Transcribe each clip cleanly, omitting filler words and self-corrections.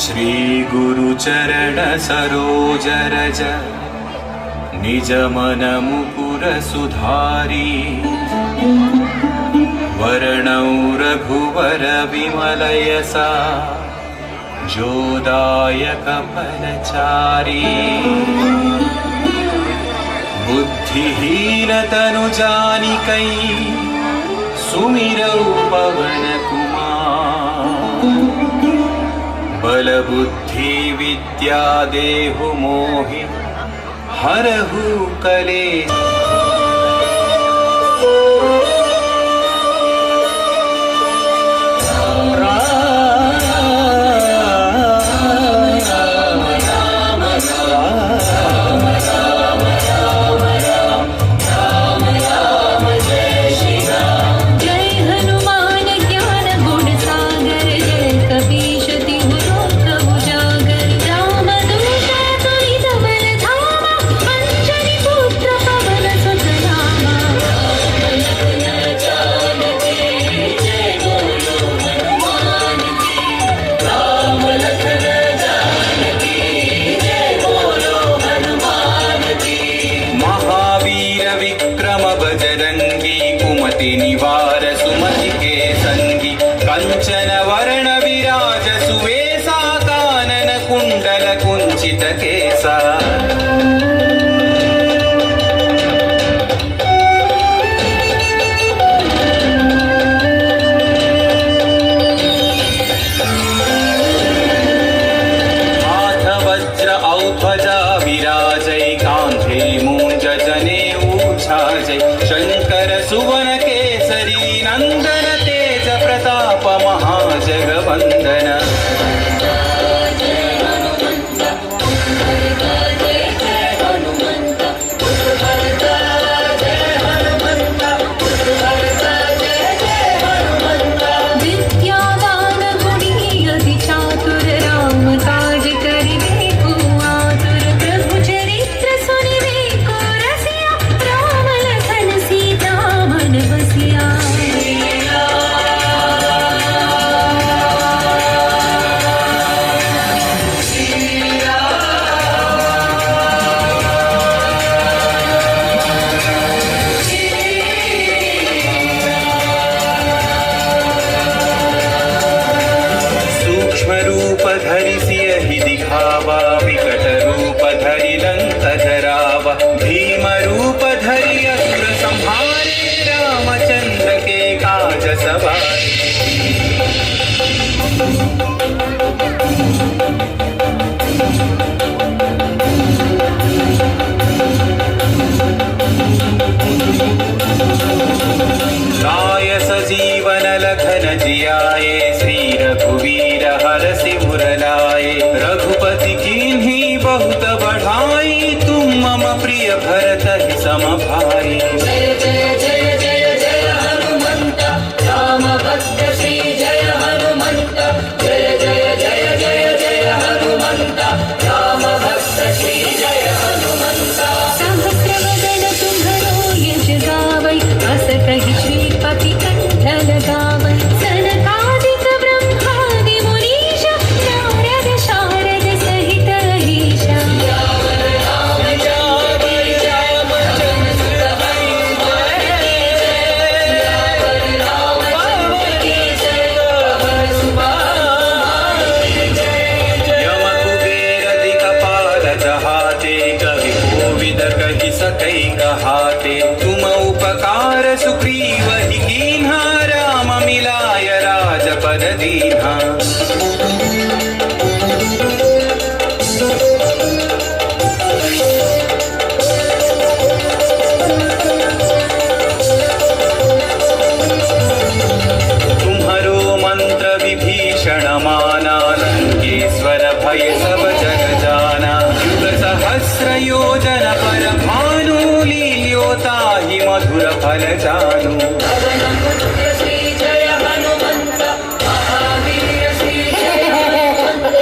श्री गुरु चरण सरोज रज निज मन मुकुर सुधारी वर्णौ रघुवर विमल यसा जोदायक फलचारी बुद्धिहीन तनु जानिकै सुमिरौ पवन कुमार बल बुद्धि विद्या देहु मोहि हरहु कलेश निवार सुमति के संगी कंचन वर्ण विराज सुवेशा कानन कुंडल कुंचित केसा हाथ वज्र औध्वजा विराजै कांधे मूंज जने ऊछाजै शंकर सुवन नंदन तेज प्रताप महाजगवंदन विद्यादान गुणी अति चातुर राम काज करिबे को आतुर प्रभु चरित्र सुनिबे को रसिया राम लखन सीता मन बसिया धरि दिखावा विकट रूप धरि लंक जरावा भीम रूप धरि असुर संहारे रामचंद्र के काज सवारे लाय सजीवन लखन जियाए श्री रघुवीर हरषि मुरलाए रघुपति कीन्ही बहुत बढ़ाई तुम मम प्रिय भरत ही सम भाई जय जय जय जय जय हनुमंत राम भक्त श्री जय हनुमंत जय जय जय जय जय हनुमंत राम भक्त श्री जय हनुमंत सहस्रवदन तुम्हरो यश गावै अस कहि श्रीपति कंठ लगावै सनकादिक ब्रह्मादि मुनीश नारद शारद सहित ईशा सकई कहाते तुम उपकार सुग्रीव ही कीन्हा राम मिलाय राजपद दीन्हा तुम्हरो मंत्र विभीषण माना लंकेश्वर भय सब जग जाना युग सहस्र योजन पर भानु लील्योता ही मधुर फल जानु श्री जय हनुमंत महावीर श्री जय हनुमंत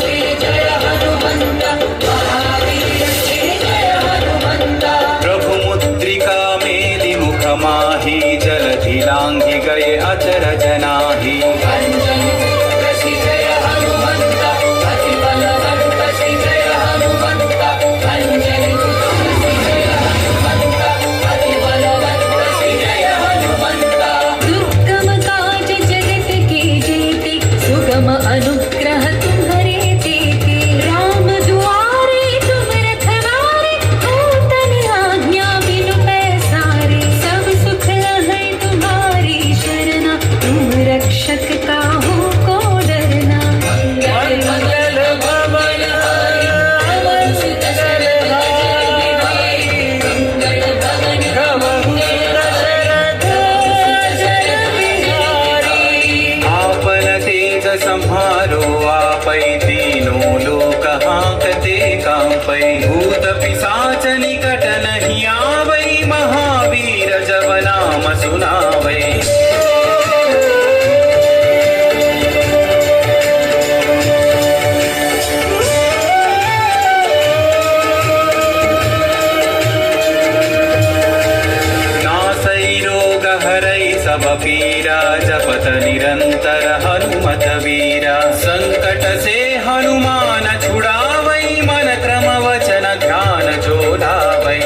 श्री जय हनुमंत महावीर श्री जय हनुमंत प्रभु मुद्रिका मेलि मुख माही जलधि लांघि गए अचर जनाही श्री जय हनुमंत संहारो आपै तीनों लोक हाँकते कांपै भूत पिशाच निकट नहीं आवै महावीर जब नाम सुनावै सब पीरा जपत निरंतर हनुमत वीरा संकट से हनुमान छुड़ावै मन क्रम वचन ध्यान जो लावै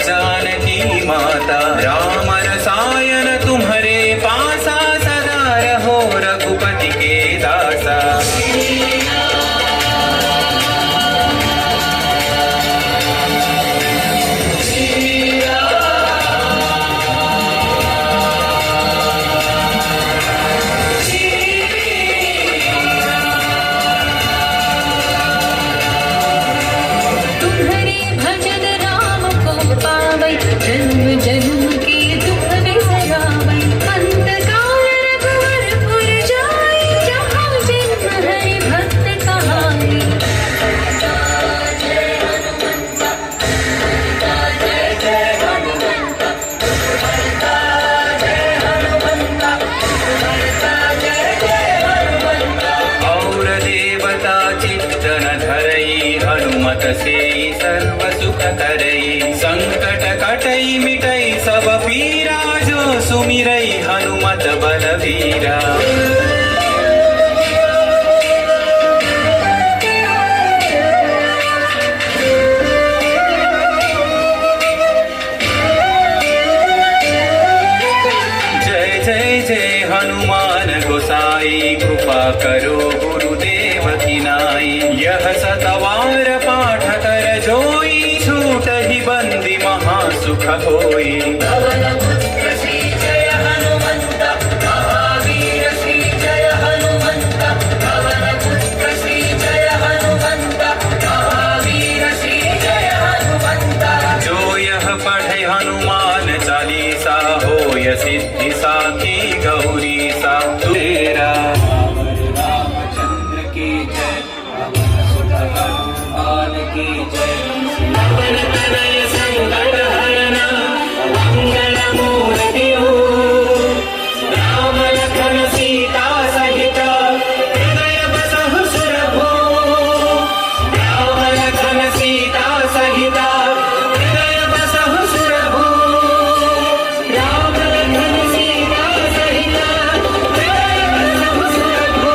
जानकी माता राम रसायन तुम्हारे पासा सदा रहो रघुपति के दासा जन्म जन्म के दुख बिसरावै अंतकाल रघुवरपुर जाई जहाँ जन्म हरि भक्त कहाई और देवता चित्तन धरई हनुमत से सर्व सुख करई संकट कटई मिटई सब पीरा जो सुमिरई हनुमत बलवीरा जय जय जय हनुमान गोसाई कृपा करो गुरुदेव की नाई यह सतवार पाठ कर जोई छूट ही बंदी महासुख होई पवन पुत्र श्री जय हनुमंत महावीर श्री जय हनुमंत पवन पुत्र श्री जय हनुमंत महावीर श्री जय हनुमंत जो यह पढ़े हनुमान चालीसा होय सिद्धि साखी गौरी सा तेरा रामचंद्र की जय सुत हनुमान की जय राम लखन सीता सहित हृदय बसहु सुरभु राम लखन सीता सहित हृदय बसहु सुरभु राम लखन सीता सहित हृदय बसहु सुरभु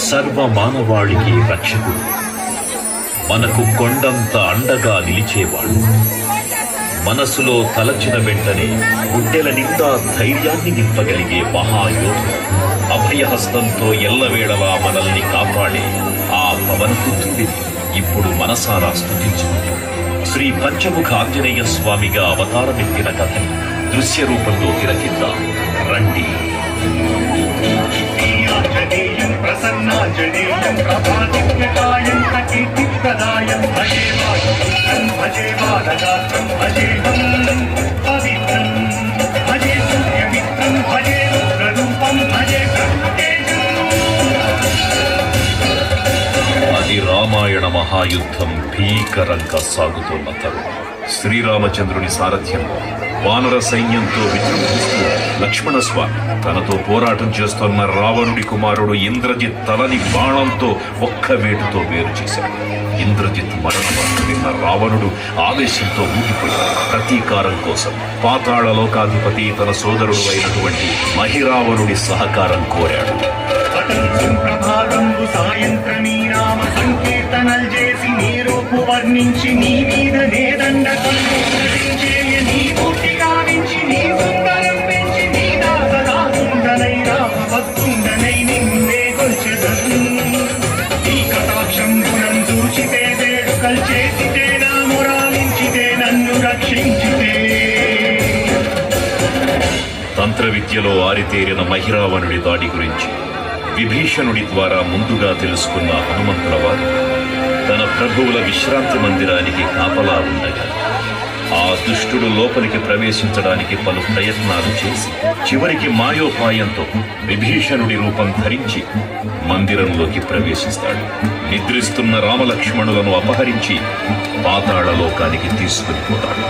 సర్వ మానవాళికి రక్షకుడు, మనకు కొండంత అండగా నిలిచేవాడు, మనసులో తలచిన వెంటనే గుండెల నిండా ధైర్యాన్ని నింపగలిగే మహాయోధుడు, అభయహస్తంతో ఎల్లవేళలా మనల్ని కాపాడే ఆ పవనపుత్రుడిని ఇప్పుడు మనసారా స్తుతించుకుందాం. శ్రీ పంచముఖ ఆంజనేయ స్వామిగా అవతారమెత్తిన కథని దృశ్య రూపంలో తిలకిద్దాం రండి. ఆంజనేయం ప్రసన్నాంజనేయం ప్రభాదివ్యకాయం కీర్తిప్రదాయం భజే వాయుపుత్రం భజే బాలగాత్రం భజేహం పవిత్రం భజే సూర్యమిత్రం భజే రుద్రరూపం భజే కర్మతేజం. అది రామాయణ మహాయుద్ధం భీకరంగా సాగుతున్న తరుణం. శ్రీరామచంద్రుని సారథ్యంలో వానర సైన్యంతో విజృంభిస్తూ లక్ష్మణస్వామి తనతో పోరాటం చేస్తున్న రావణుడి కుమారుడు ఇంద్రజిత్ తలని బాణంతో ఒక్క వేటుతో వేరు చేశాడు. ఇంద్రజిత్ మరణ వార్త విన్న రావణుడు ఆవేశంతో ఊగిపోయాడు. ప్రతీకారం కోసం పాతాళ లోకాధిపతి తన సోదరుడు అయినటువంటి మహిరావణుడి సహకారం కోరాడు. ప్రభాతంబు సాయంత్రమీ రామ సంకీర్తనలు చేసి నీ రూపు వర్ణించి నీ మీద నేదండ చేయ నీ పూర్తి గావించి నీ సుందరం పెంచి నీ దాసదాసుండనై రామ భక్తుండనై నిన్నే గొల్చెదను. నీ కటాక్షం గుణం చూచితే వేడుకలు చేసితే నా మురాలించితే నన్ను రక్షించితే. తంత్ర విద్యలో ఆరితేరిన మహిరావణుడి దాడి గురించి విభీషణుడి ద్వారా ముందుగా తెలుసుకున్న హనుమంతుల వారు తన ప్రభువుల విశ్రాంతి మందిరానికి కాపలా ఉండగా ఆ దుష్టుడు లోపలికి ప్రవేశించడానికి పలు ప్రయత్నాలు చేసి చివరికి మాయోపాయంతో విభీషణుడి రూపం ధరించి మందిరంలోకి ప్రవేశిస్తాడు. నిద్రిస్తున్న రామలక్ష్మణులను అపహరించి పాతాళ లోకానికి తీసుకుని పోతాడు.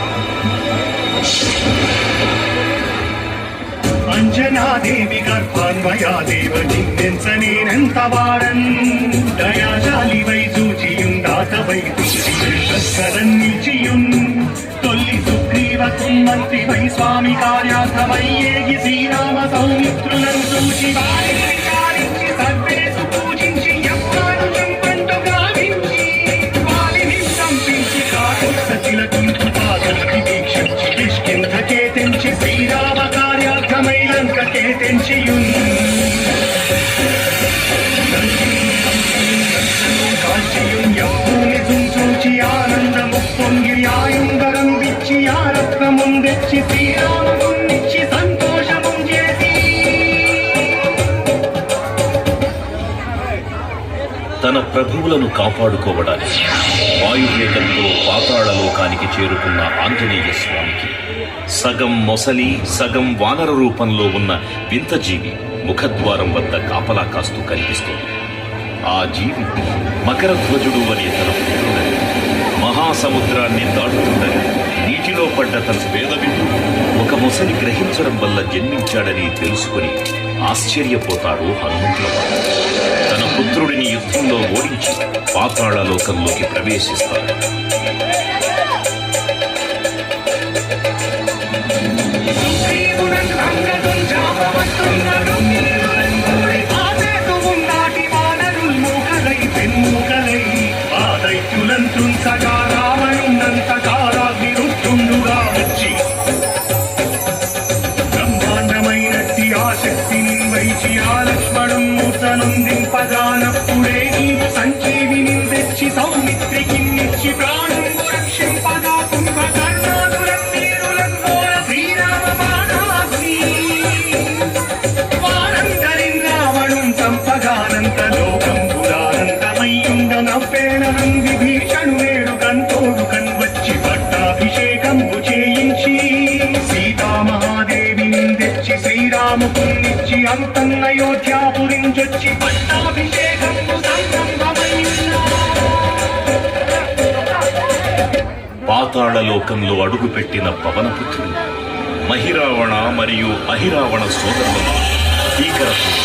అంజనాదేవి గర్భాన్వయా దేవ నిన్నెంత వారన్ దయాశాలి వై చూచియుండాతవై శస్కరన్ నిలిచియున్ తొల్లి సుగ్రీవ కుమ్మంతి వై స్వామి కార్యార్థమై ఏగి శ్రీరామ సౌమిత్రులను చూచి వారిని విచారించి సర్వేసు పూజించి యవ్వాను చంపంటు గావించి వాలిని చంపించి కాకుత్స చిలకుంటు పాదలకి దీక్షించి కిష్కింధకే తెంచి శ్రీరామ కార్యార్థమై లంకకే తెంచియున్ కాల్చియున్ యవ్వూని చూచి ఆనందము పొంగి ఆయుంగరం విచ్చి ఆరత్నముందెచ్చి శ్రీరామునిచ్చి సంతోషము చేసి. తన ప్రభువులను కాపాడుకోవడానికి వాయువేగంతో పాతాళ లోకానికి చేరుకున్న ఆంజనేయ స్వామికి సగం మొసలి సగం వానర రూపంలో ఉన్న వింత జీవి ముఖద్వారం వద్ద కాపలా కాస్తూ కనిపిస్తోంది. ఆ జీవి మకరధ్వజుడు అనే తన పుత్రుడని మహాసముద్రాన్ని దాటుతుండగా నీటిలో పడ్డ తన వేదవిందు ఒక మొసలి గ్రహించడం వల్ల జన్మించాడని తెలుసుకుని ఆశ్చర్యపోతాడు హనుమంతుల వారు. తన పుత్రుడిని యుద్ధంలో ఓడించి పాతాళ లోకంలోకి ప్రవేశిస్తాడు. సగా రావణున్నంతకారాగ్ని రుద్రుండుగా వచ్చి బ్రహ్మాండమైనట్టి ఆ శక్తిని వైచి ఆ లక్ష్మణుంపగానప్పుడే నీవు సంజీవిని తెచ్చి సౌమిత్రికి నిచ్చి ప్రాణం రక్షింపగా కుంభకర్ణాదురం వీరులంగోర శ్రీరామ బాణాగ్ని వారందరిన్ రావణుం చంపగానంత లోకం పురానంతమయ్యుండ నవ్వేణం విభీషణు వేడుకంతోడు కన్వచ్చి పట్టాభిషేకంబు చేయించి సీతామహాదేవిని తెచ్చి శ్రీరాముకునిచ్చి అంతన్న అయోధ్యాపురించొచ్చి పట్టాభిషేకంబు సంరంభమయ్యున్నా. పాతాళ లోకంలో అడుగుపెట్టిన పవనపుత్రుడు మహిరావణ మరియు అహిరావణ సోదరులను భీకరత్వం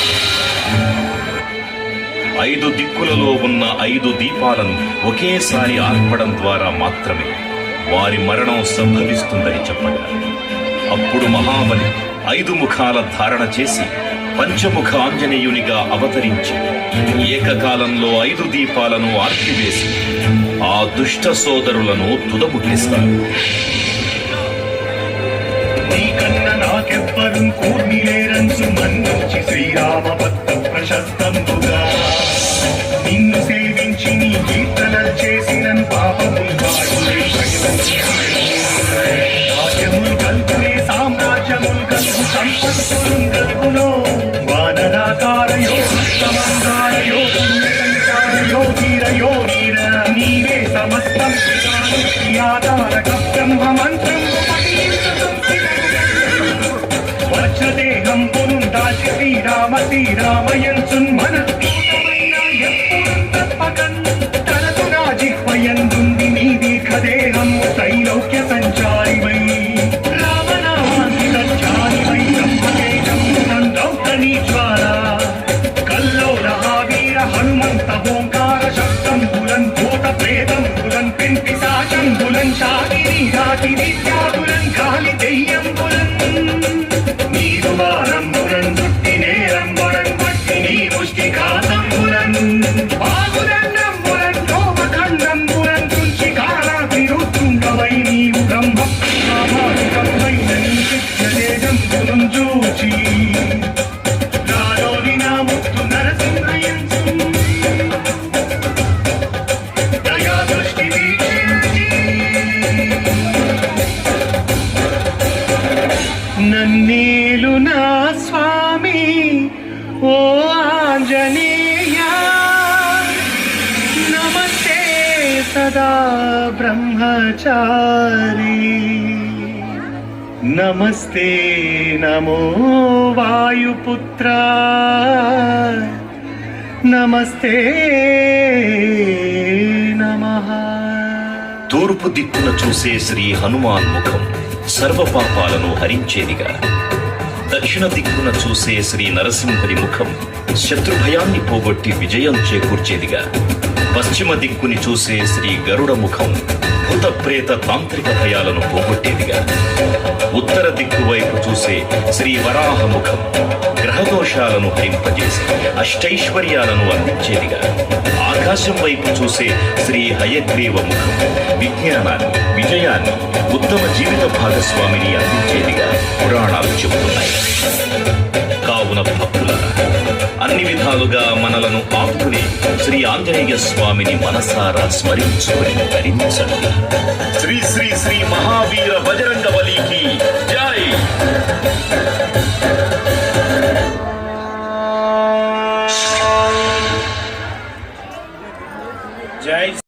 5 దిక్కులలో ఉన్న 5 దీపాలను ఒకేసారి ఆర్పడం ద్వారా మాత్రమే వారి మరణం సంభవిస్తుందని చెప్పగా అప్పుడు మహాబలి 5 ముఖాల ధారణ చేసి పంచముఖ ఆంజనేయునిగా అవతరించి ఏకకాలంలో 5 దీపాలను ఆర్పివేసి ఆ దుష్ట సోదరులను తుదముట్టిస్తారు. నీకన్నా నాకెవ్వరు కూర్మి లేరంచు మన్నించి శ్రీరామ భక్త ప్రశస్తంబుగా నిన్ను సేవించి నీ కీర్తనలు చేసిన పాపములు భాగ్యములు కల్పునే సామ్రాజ్యములు కలుగు సంపత్తులు కలుగులో వానరాకారయో సమంగారయో యోగీర నీవే సమస్తం ఆధారక బ్రహ్మ మంత్రం వజ్రదేహం పురుం దాచి శ్రీరామయంచున్ మన తప్పకన్ తనదు నా జిహ్వయందుంది నీ దీర్ఘదేహము త్రైలోక్య సంచారివై రామనామాంతి సంచారివై బ్రహ్మతేజం నీ జ్వాల కల్లోల వీర హనుమంత ఓంకార శబ్దం బులన్ భూత ప్రేతం బులన్ పెంపి సాచం బులన్ శాగిని ఘాటి విద్యాబులన్ గాలి దెయ్యం బులన్ నీరువారం బులన్ దుట్టి నేరం బులన్ పట్టి నీ ముష్టి ఘాతం బులన్ బాగుదన్నం బులన్ కోపఖండం బులన్ తుంచి కాలాభిరుతుంగవై నీవు బ్రహ్మ స్వాభావికమైన నీ శిక్షదేశం బులం చూచి నాలోని నా ముత్తు నరసింహయంచు దయా దృష్టి వీక్షించి నన్నేలు నా స్వామి ఓ ఆంజనేయ నమస్తే సదా బ్రహ్మచారి నమస్తే నమో వాయుపుత్ర నమస్తే నమః. తూర్పు దిక్కున చూసే శ్రీ హనుమాన్ ముఖం సర్వ పాపాలను హరించేదిగా, దక్షిణ దిక్కున చూసే శ్రీ నరసింహుని ముఖం శత్రుభయాన్ని పోగొట్టి విజయం చేకూర్చేదిగా, పశ్చిమ దిక్కుని చూసే శ్రీ గరుడ ముఖం భూత ప్రేత తాంత్రిక భయాలను పోగొట్టేదిగా, ఉత్తర దిక్కు వైపు చూసే శ్రీ వరాహ ముఖం గ్రహదోషాలను హరింపజేసి అష్టైశ్వర్యాలను అందించేదిగా, ఆకాశం వైపు చూసే శ్రీ హయగ్రీవ ముఖం విజ్ఞానాన్ని, విజయాన్ని, ఉత్తమ జీవిత భాగస్వామిని అందించేదిగా పురాణాలు చెబుతున్నాయి. కావున భక్తులారా, అన్ని విధాలుగా మనలను ఆపుకుని శ్రీ ఆంజనేయ స్వామిని మనసారా స్మరించుకుని ధరించండి. శ్రీ శ్రీ శ్రీ మహావీర బజరంగ బలికి జై.